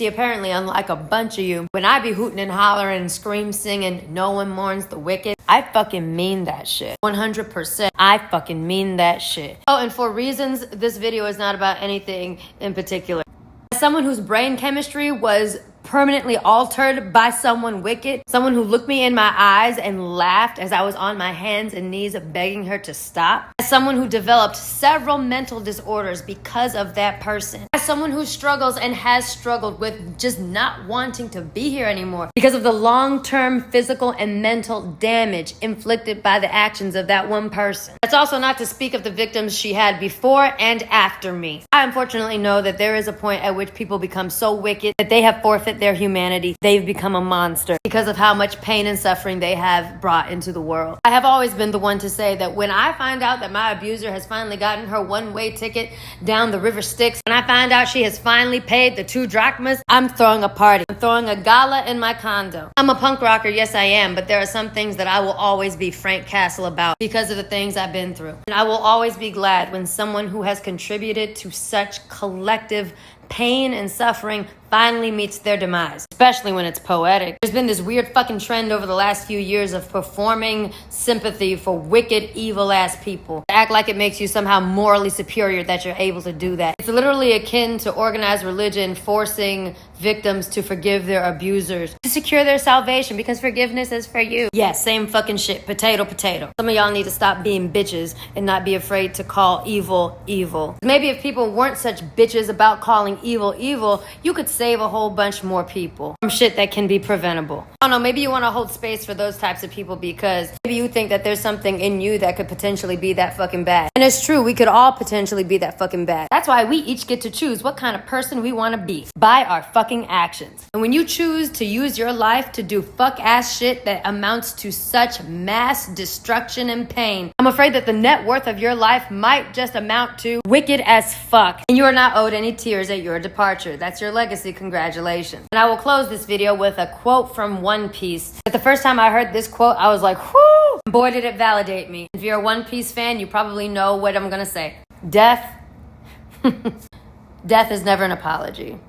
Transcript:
See, apparently, unlike a bunch of you, when I be hooting and hollering and scream singing, no one mourns the wicked, I fucking mean that shit. 100%. I fucking mean that shit. Oh, and for reasons, this video is not about anything in particular. As someone whose brain chemistry was permanently altered by someone wicked, someone who looked me in my eyes and laughed as I was on my hands and knees begging her to stop, as someone who developed several mental disorders because of that person, as someone who struggles and has struggled with just not wanting to be here anymore because of the long-term physical and mental damage inflicted by the actions of that one person. That's also not to speak of the victims she had before and after me. I unfortunately know that there is a point at which people become so wicked that they have forfeited their humanity. They've become a monster because of how much pain and suffering they have brought into the world. I have always been the one to say that when I find out that my abuser has finally gotten her one-way ticket down the river Styx, when I find out she has finally paid the 2 drachmas, I'm throwing a party. I'm throwing a gala in my condo. I'm a punk rocker, yes I am, but there are some things that I will always be Frank Castle about because of the things I've been through. And I will always be glad when someone who has contributed to such collective pain and suffering finally meets their demise, especially when it's poetic. There's been this weird fucking trend over the last few years of performing sympathy for wicked, evil-ass people. Act like it makes you somehow morally superior that you're able to do that. It's literally akin to organized religion forcing victims to forgive their abusers to secure their salvation because forgiveness is for you. Yeah, same fucking shit. Potato, potato. Some of y'all need to stop being bitches and not be afraid to call evil, evil. Maybe if people weren't such bitches about calling evil, evil, you could save a whole bunch more people from shit that can be preventable. I don't know, maybe you want to hold space for those types of people because maybe you think that there's something in you that could potentially be that fucking bad. And it's true, we could all potentially be that fucking bad. That's why we each get to choose what kind of person we want to be by our fucking actions. And when you choose to use your life to do fuck ass shit that amounts to such mass destruction and pain, I'm afraid that the net worth of your life might just amount to wicked as fuck. And you are not owed any tears at your departure. That's your legacy. Congratulations. And I will close this video with a quote from One Piece. But the first time I heard this quote, I was like, whoo! Boy, did it validate me. If you're a One Piece fan, you probably know what I'm gonna say. Death is never an apology.